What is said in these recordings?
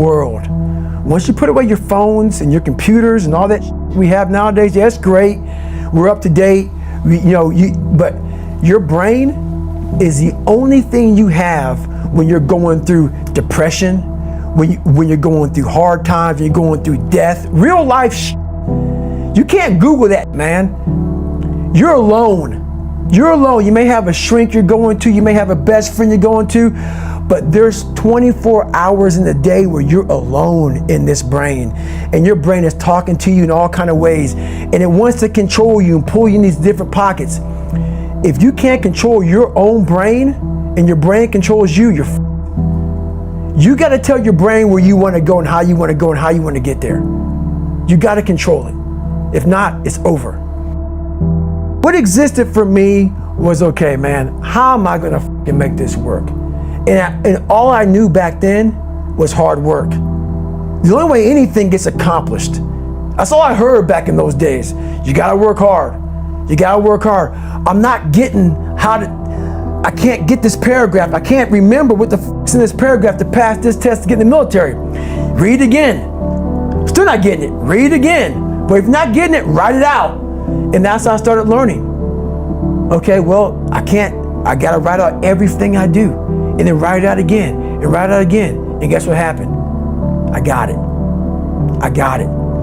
world. Once you put away your phones and your computers and all that we have nowadays, yeah, it's great. We're up to date. But your brain is the only thing you have when you're going through depression, when you're going through hard times, when you're going through death, real life. You can't Google that, man. You're alone. You're alone. You may have a shrink you're going to, you may have a best friend you're going to, but there's 24 hours in the day where you're alone in this brain, and your brain is talking to you in all kind of ways, and it wants to control you and pull you in these different pockets. If you can't control your own brain and your brain controls you, you got to tell your brain where you want to go and how you want to go and how you want to get there. You got to control it. If not, it's over. What existed for me was, okay, man, how am I going to fucking make this work? And all I knew back then was hard work. The only way anything gets accomplished. That's all I heard back in those days. You got to work hard. You got to work hard. I'm not getting I can't get this paragraph. I can't remember what the is in this paragraph to pass this test to get in the military. Read again. Still not getting it. Read again. But if you're not getting it, write it out. And that's how I started learning. Okay, well, I got to write out everything I do. And then write it out again. And write it out again. And guess what happened? I got it.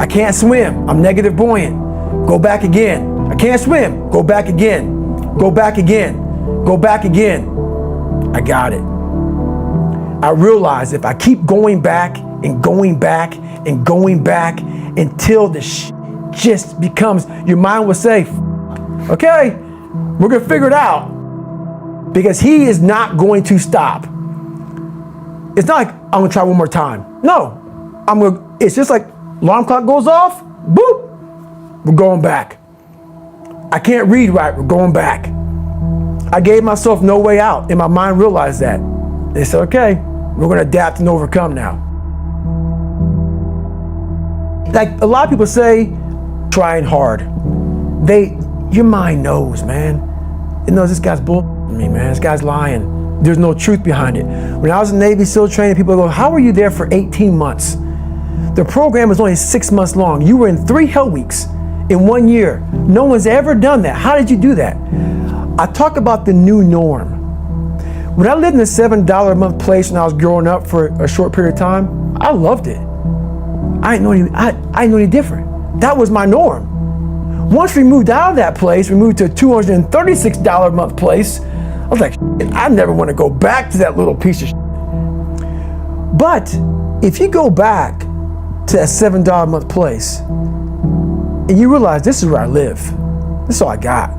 I can't swim. I'm negative buoyant. Go back again. I can't swim. Go back again. Go back again. Go back again. I got it. I realized if I keep going back and going back and going back until the just becomes, your mind will say, okay, we're going to figure it out. Because he is not going to stop. It's not like I'm going to try one more time. No. It's just like alarm clock goes off, boop, we're going back. I can't read right, we're going back. I gave myself no way out, and my mind realized that. They said, okay, we're going to adapt and overcome now. Like a lot of people say, trying hard. Your mind knows, man. It knows this guy's bullshitting me, man. This guy's lying. There's no truth behind it. When I was in Navy SEAL training, people go, how were you there for 18 months? The program was only 6 months long. You were in 3 hell weeks in 1 year. No one's ever done that. How did you do that? I talk about the new norm. When I lived in a $7 a month place when I was growing up for a short period of time, I loved it. I didn't know any different. That was my norm. Once we moved out of that place, we moved to a $236 a month place. I was like, I never want to go back to that little piece of shit. But if you go back to that $7 a month place and you realize this is where I live, this is all I got,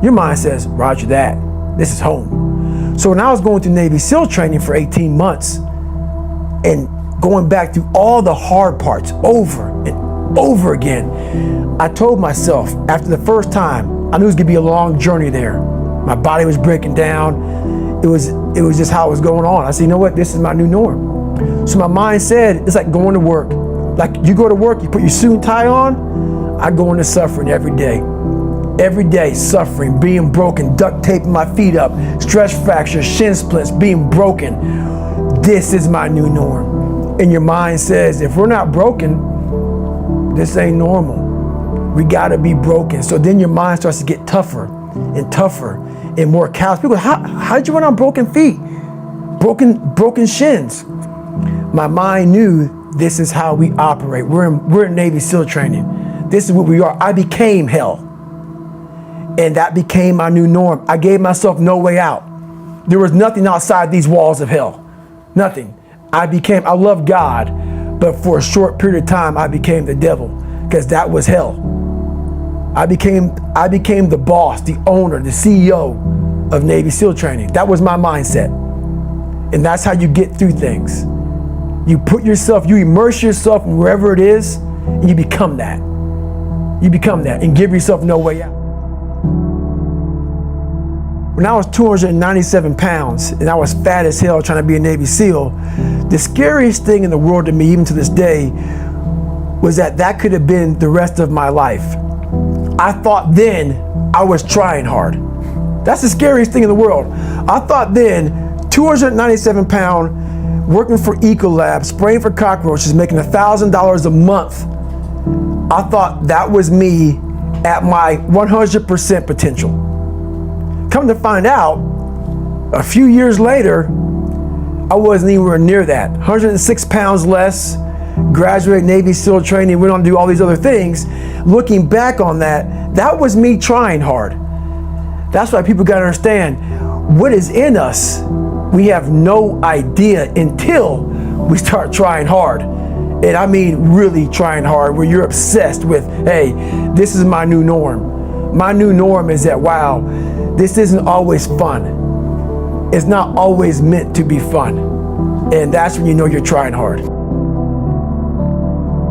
your mind says, roger that, this is home. So when I was going through Navy SEAL training for 18 months and going back through all the hard parts over and over again, I told myself after the first time, I knew it was gonna be a long journey there. My body was breaking down. It was just how it was going on. I said, you know what, this is my new norm. So my mind said, it's like going to work. Like you go to work, you put your suit and tie on, I go into suffering every day. Every day suffering, being broken, duct taping my feet up, stress fractures, shin splints, being broken. This is my new norm. And your mind says, if we're not broken, this ain't normal. We gotta be broken. So then your mind starts to get tougher and tougher and more callous. People go, how'd you run on broken feet? Broken shins. My mind knew this is how we operate. We're in Navy SEAL training. This is what we are. I became hell. And that became my new norm. I gave myself no way out. There was nothing outside these walls of hell. Nothing. I love God, but for a short period of time, I became the devil because that was hell. I became the boss, the owner, the CEO of Navy SEAL training. That was my mindset. And that's how you get through things. You immerse yourself in wherever it is, and you become that. You become that and give yourself no way out. When I was 297 pounds and I was fat as hell trying to be a Navy SEAL, the scariest thing in the world to me, even to this day, was that could have been the rest of my life. I thought then I was trying hard. That's the scariest thing in the world. I thought then, 297 pound, working for Ecolab, spraying for cockroaches, making $1,000 a month. I thought that was me at my 100% potential. Come to find out, a few years later, I wasn't anywhere near that. 106 pounds less, graduated Navy SEAL training, went on to do all these other things. Looking back on that, that was me trying hard. That's why people gotta understand what is in us. We have no idea until we start trying hard. And I mean really trying hard, where you're obsessed with, hey, this is my new norm. My new norm is that, wow, this isn't always fun. It's not always meant to be fun. And that's when you know you're trying hard.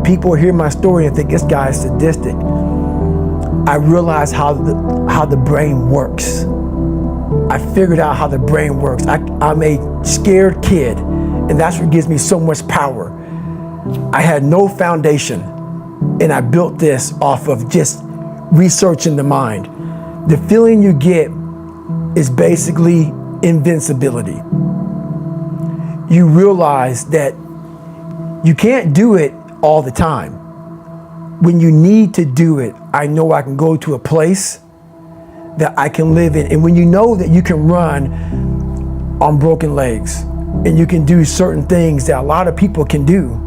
People hear my story and think this guy is sadistic. I realize how the brain works. I figured out how the brain works. I'm a scared kid, and that's what gives me so much power. I had no foundation, and I built this off of just researching the mind. The feeling you get is basically invincibility. You realize that you can't do it all the time. When you need to do it, I know I can go to a place that I can live in. And when you know that you can run on broken legs, and you can do certain things that a lot of people can do,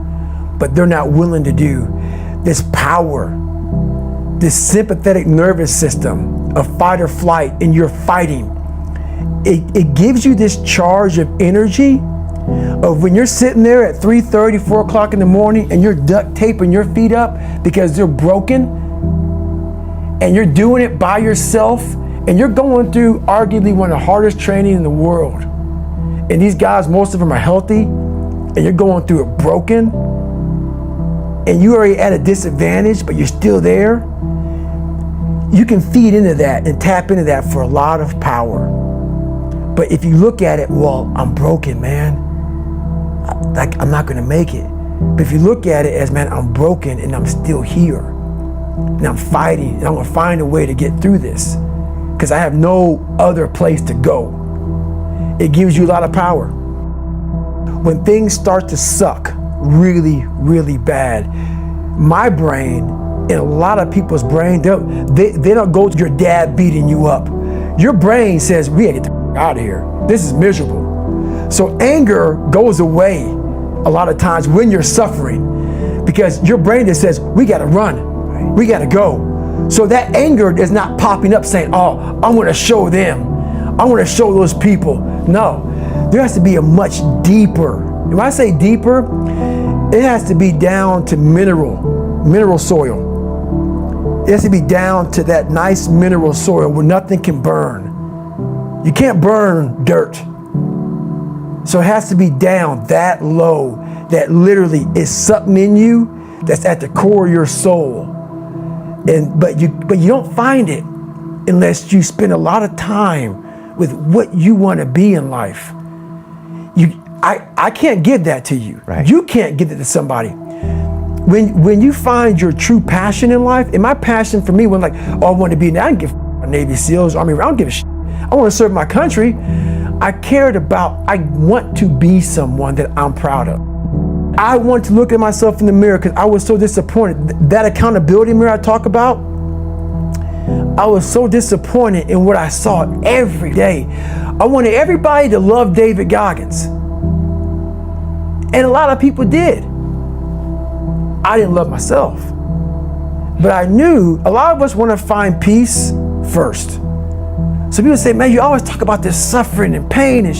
but they're not willing to do, this power, this sympathetic nervous system of fight or flight, and you're fighting, it gives you this charge of energy of when you're sitting there at 3:30, 4 o'clock in the morning, and you're duct taping your feet up because they're broken, and you're doing it by yourself, and you're going through arguably one of the hardest training in the world. And these guys, most of them are healthy, and you're going through it broken, and you're already at a disadvantage, but you're still there. You can feed into that and tap into that for a lot of power. But if you look at it, well, I'm broken, man. I'm not gonna make it. But if you look at it as, man, I'm broken and I'm still here, and I'm fighting, and I'm gonna find a way to get through this, because I have no other place to go. It gives you a lot of power. When things start to suck really, really bad, my brain and a lot of people's brain, they don't go to your dad beating you up. Your brain says, we gotta get the out of here. This is miserable. So anger goes away a lot of times when you're suffering, because your brain just says, we gotta run, we gotta go. So that anger is not popping up saying, oh, I'm gonna show them, I'm gonna show those people. No, there has to be a much deeper, when I say deeper, it has to be down to mineral soil. It has to be down to that nice mineral soil where nothing can burn. You can't burn dirt. So it has to be down that low, that literally is something in you that's at the core of your soul. But you don't find it unless you spend a lot of time with what you want to be in life. I can't give that to you. Right. You can't give it to somebody. When you find your true passion in life, and my passion for me when like, oh, I want to be, I don't give a Navy SEALs, Army, I don't give a shit. I want to serve my country. I want to be someone that I'm proud of. I want to look at myself in the mirror because I was so disappointed. That accountability mirror I talk about, I was so disappointed in what I saw every day. I wanted everybody to love David Goggins. And a lot of people did. I didn't love myself. But I knew a lot of us want to find peace first. So people say, man, you always talk about this suffering and pain and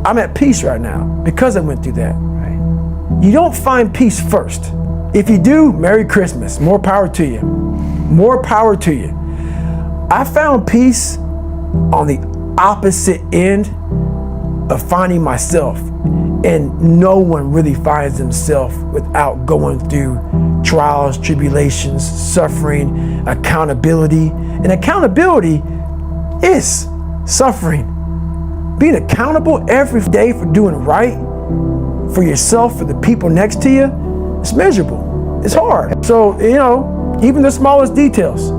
I'm at peace right now because I went through that. Right? You don't find peace first. If you do, Merry Christmas. More power to you. More power to you. I found peace on the opposite end of finding myself. And no one really finds themselves without going through trials, tribulations, suffering, accountability. And accountability is suffering. Being accountable every day for doing right for yourself, for the people next to you, it's miserable. It's hard. So, even the smallest details.